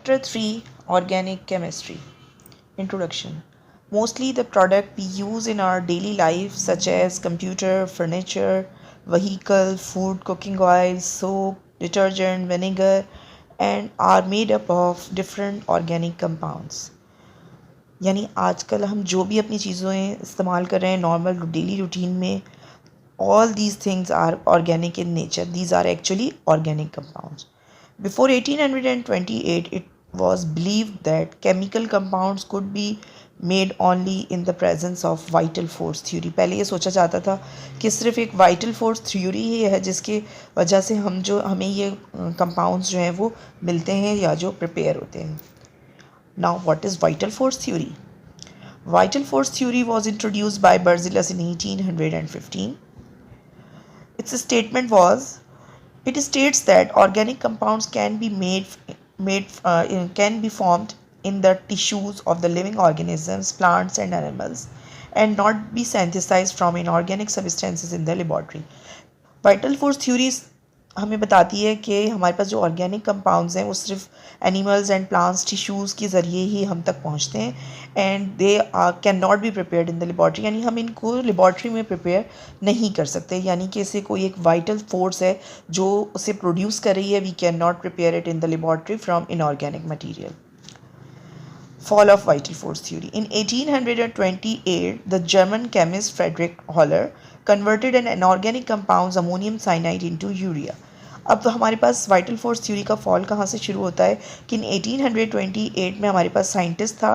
Chapter 3 Organic Chemistry Introduction. Mostly the product we use in our daily life, such as computer, furniture, vehicle, food, cooking oil, soap, detergent, vinegar, and are made up of different organic compounds. यानी आजकल हम जो भी अपनी चीज़ें इस्तेमाल कर रहे हैं नॉर्मल डेली रूटीन में, all these things are organic in nature. These are actually organic compounds. Before 1828, it was believed that chemical compounds could be made only in the presence of vital force theory. पहले ये सोचा जाता था कि सिर्फ एक vital force theory ही है जिसके वजह से हमें ये compounds जो हैं वो मिलते हैं या जो prepare होते हैं. Now what is vital force theory? Vital force theory was introduced by Berzelius in 1815. Its statement was, it states that organic compounds can be formed in the tissues of the living organisms, plants and animals, and not be synthesized from inorganic substances in the laboratory. Vital force theories हमें बताती है कि हमारे पास जो organic compounds हैं वो सिर्फ एनिमल्स एंड प्लांट्स टिश्यूज़ के ज़रिए ही हम तक पहुंचते हैं and they can not be prepared in the laboratory. यानी हम इनको लेबॉर्ट्री में प्रिपेयर नहीं कर सकते. यानी कि इसे कोई एक वाइटल फोर्स है जो उसे प्रोड्यूस कर रही है. We can not prepare it in the laboratory from inorganic material. Fall of vital force theory. In 1828, the German chemist Friedrich Holler converted an inorganic compound ammonium cyanide into urea. अब तो हमारे पास vital force theory का fall कहाँ से शुरू होता है कि इन 1828 में हमारे पास साइंटिस्ट था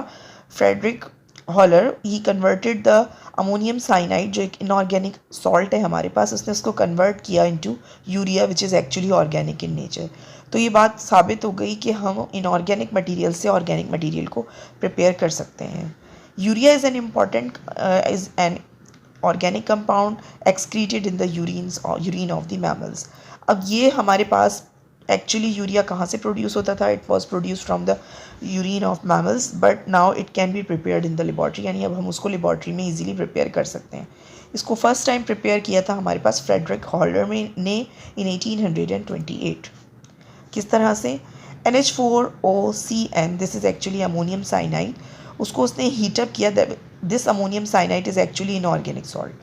Friedrich Wohler. He converted the ammonium cyanide जो एक इनऑर्गेनिक सॉल्ट है हमारे पास, उसने उसको कन्वर्ट किया into urea which is actually organic in nature. तो ये बात साबित हो गई कि हम इनऑर्गेनिक मटेरियल से ऑर्गेनिक मटेरियल को प्रिपेयर कर सकते हैं. Urea is an organic compound excreted in the urine of the mammals. अब ये हमारे पास एक्चुअली यूरिया कहाँ से प्रोड्यूस होता था? It was produce from the urine of mammals, but now it can be prepared in the laboratory. यानी अब हम उसको लेबॉर्ट्री में इजीली प्रिपेयर कर सकते हैं. इसको फर्स्ट टाइम प्रिपेयर किया था हमारे पास फ्रेडरिक हॉलर ने इन 1828. किस तरह से? NH4OCN, this is actually ammonium cyanide. उसको उसने हीटअप किया. This ammonium cyanide is actually inorganic salt.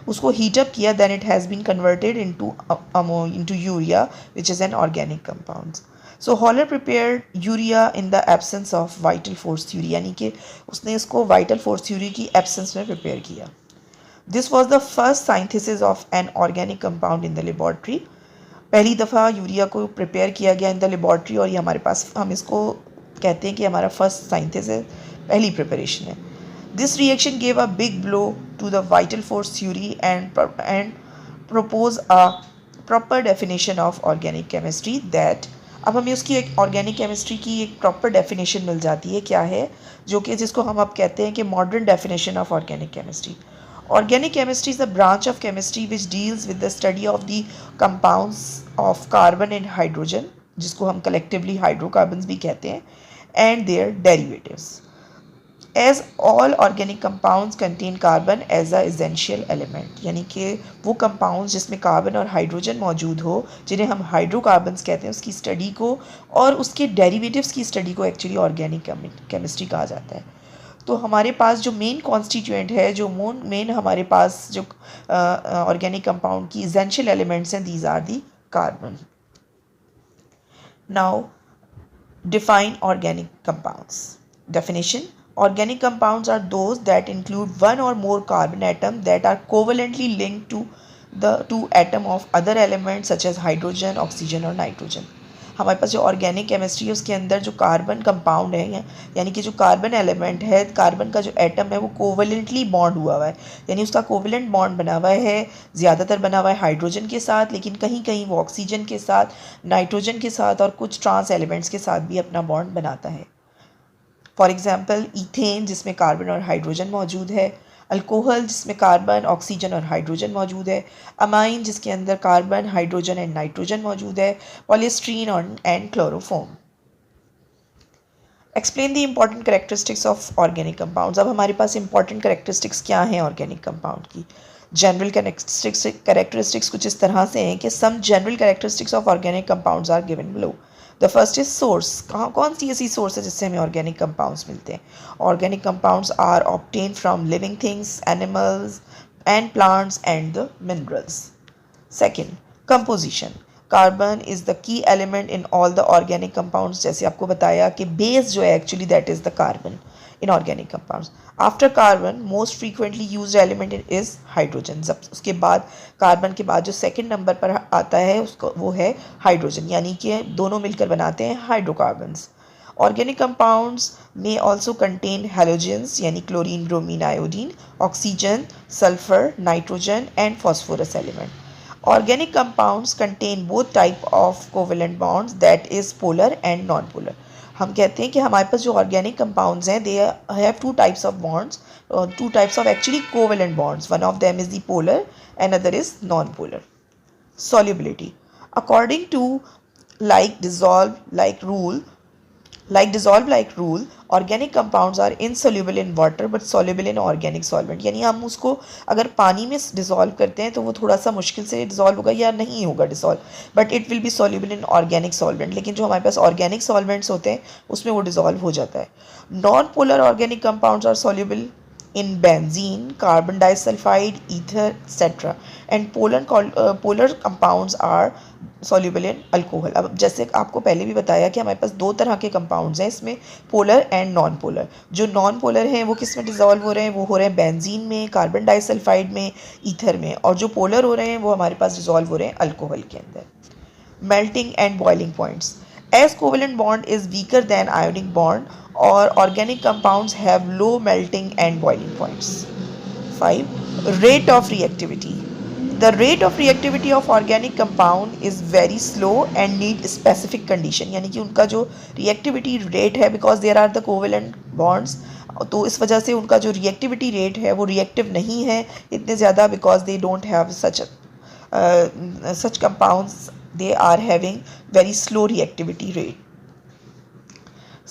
उसको हीटअप किया, then it has been converted into urea which is an organic compounds. So Wohler prepared urea in the absence of vital force theory. यानी कि उसने इसको vital force theory की absence में prepare किया. This was the first synthesis of an organic compound in the laboratory. पहली दफ़ा urea को प्रिपेयर किया गया इन द लेबॉर्ट्री और ये हमारे पास, हम इसको कहते हैं कि हमारा फर्स्ट साइंथिस है, पहली प्रिपरेशन है. This reaction gave a big blow to the vital force theory and proposed a proper definition of organic chemistry that अब हमें उसकी एक ऑर्गेनिक केमिस्ट्री की एक प्रॉपर डेफिनेशन मिल जाती है. क्या है? जो कि जिसको हम अब कहते हैं कि modern definition of organic chemistry. Organic chemistry is a branch of chemistry which deals with the study of the compounds of carbon and hydrogen, जिसको हम collectively hydrocarbons भी कहते हैं, and their derivatives. As all organic compounds contain carbon as a essential element. यानी कि वो compounds जिसमें carbon और हाइड्रोजन मौजूद हो, जिन्हें हम हाइड्रोकार्बन्स कहते हैं, उसकी स्टडी को और उसके डेरिवेटिव्स की स्टडी को एक्चुअली ऑर्गेनिक केमिस्ट्री कहा जाता है. तो हमारे पास जो मेन कॉन्स्टिट्यूएंट है, जो मेन हमारे पास जो ऑर्गेनिक कंपाउंड की एसेंशियल एलिमेंट्स हैं, these are the carbon. Now define organic compounds. Definition: organic compounds are those that include one or more carbon atom that are covalently linked to the two atom of other elements such as hydrogen, oxygen और nitrogen. हमारे पास जो organic chemistry है उसके अंदर जो carbon compound है, यानी कि जो कार्बन एलिमेंट है, कार्बन का जो एटम है वो कोवलेंटली बॉन्ड हुआ हुआ है. यानी उसका कोवलेंट बॉन्ड बना हुआ है, ज़्यादातर बना हुआ है हाइड्रोजन के साथ, लेकिन कहीं कहीं वो ऑक्सीजन के साथ, नाइट्रोजन के साथ और कुछ ट्रांस एलिमेंट्स के साथ भी अपना बॉन्ड बनाता है. फॉर एग्जाम्पल इथेन जिसमें कार्बन और हाइड्रोजन मौजूद है, अल्कोहल जिसमें कार्बन, ऑक्सीजन और हाइड्रोजन मौजूद है, अमाइन जिसके अंदर कार्बन, हाइड्रोजन एंड नाइट्रोजन मौजूद है, polystyrene and chloroform. Explain the important characteristics of organic compounds. अब हमारे पास इंपॉर्टेंट कैरेक्टरिस्टिक्स क्या हैं ऑर्गेनिक कंपाउंड की? जनरल कैरेक्टरिस्टिक्स कुछ इस तरह से हैं कि some general characteristics of organic compounds are given below. The first is source, कौन सी ऐसी सोर्स है जिससे हमें ऑर्गेनिक कंपाउंड्स मिलते हैं? Organic compounds are obtain from living things, animals and plants and the minerals. Second, composition. Carbon is the key element in all the organic compounds. जैसे आपको बताया कि बेस जो है actually that is the carbon in organic compounds. After carbon most frequently used element is hydrogen. जब उसके बाद carbon के बाद जो सेकंड नंबर पर आता है उसको वो है हाइड्रोजन, यानी कि दोनों मिलकर बनाते हैं hydrocarbons. Organic compounds may also contain halogens यानी chlorine, bromine, iodine, oxygen, sulphur, nitrogen and phosphorus element. Organic compounds contain both type of covalent bonds, that is polar and non-polar. हम कहते हैं कि हमारे पास जो ऑर्गेनिक कंपाउंड्स हैं they have two types of bonds, two types of actually covalent bonds. One of them is the polar and other is non polar. Solubility. According to like dissolve like rule, organic compounds are insoluble in water but soluble in organic solvent. यानी हम उसको अगर पानी में dissolve करते हैं तो वो थोड़ा सा मुश्किल से डिसॉल्व होगा या नहीं होगा dissolve, but it will be soluble in organic solvent. लेकिन जो हमारे पास ऑर्गेनिक सॉल्वेंट्स होते हैं उसमें वो डिसॉल्व हो जाता है. Non polar organic compounds are soluble in benzene, carbon disulfide, ether, etc. And polar compounds are soluble in alcohol. अब जैसे आपको पहले भी बताया कि हमारे पास दो तरह के कंपाउंड्स हैं इसमें, पोलर एंड नॉन पोलर. जो नॉन पोलर हैं वो किस में डिजॉल्व हो रहे हैं? वो हो रहे हैं बेंजीन में, कार्बन डाइसल्फाइड में, ईथर में. और जो पोलर हो रहे हैं वो हमारे पास डिजॉल्व हो रहे हैं अल्कोहल के अंदर. Melting and boiling points. As covalent bond is weaker than ionic bond, or organic compounds have low melting and boiling points. 5. Rate of reactivity. The rate of reactivity of organic compound is very slow and need specific condition. यानी कि उनका जो reactivity rate है, because there are the covalent bonds, तो इस वजह से उनका जो reactivity rate है वो reactive नहीं है इतने ज़्यादा, because they don't have such compounds, they are having very slow reactivity rate.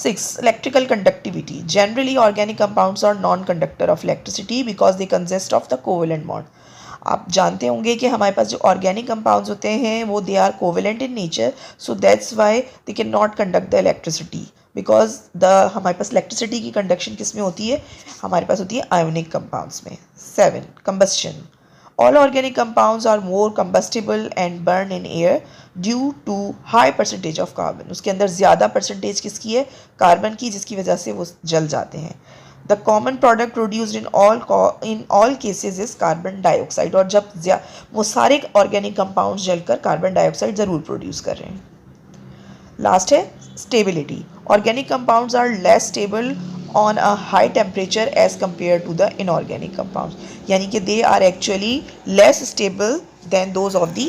6. Electrical conductivity. Generally organic compounds are non-conductor of electricity because they consist of the covalent bond. आप जानते होंगे कि हमारे पास जो ऑर्गेनिक कंपाउंड्स होते हैं वो they are covalent in nature, so that's why they can not conduct the electricity, because हमारे पास इलेक्ट्रिसिटी की कंडक्शन किस में होती है? हमारे पास होती है आयोनिक कंपाउंड्स में. 7. Combustion. All organic compounds are more combustible and burn in air due to high percentage of carbon. उसके अंदर ज़्यादा परसेंटेज किसकी है? कार्बन की, जिसकी वजह से वो जल जाते हैं. The common product produced in all cases is carbon dioxide. और जब वो सारे ऑर्गेनिक कंपाउंड्स जलकर कार्बन डाइऑक्साइड ज़रूर प्रोड्यूस कर रहे हैं. लास्ट है stability. Organic compounds are less stable on a high temperature as compared to the inorganic compounds. यानी कि they are actually less stable than those of the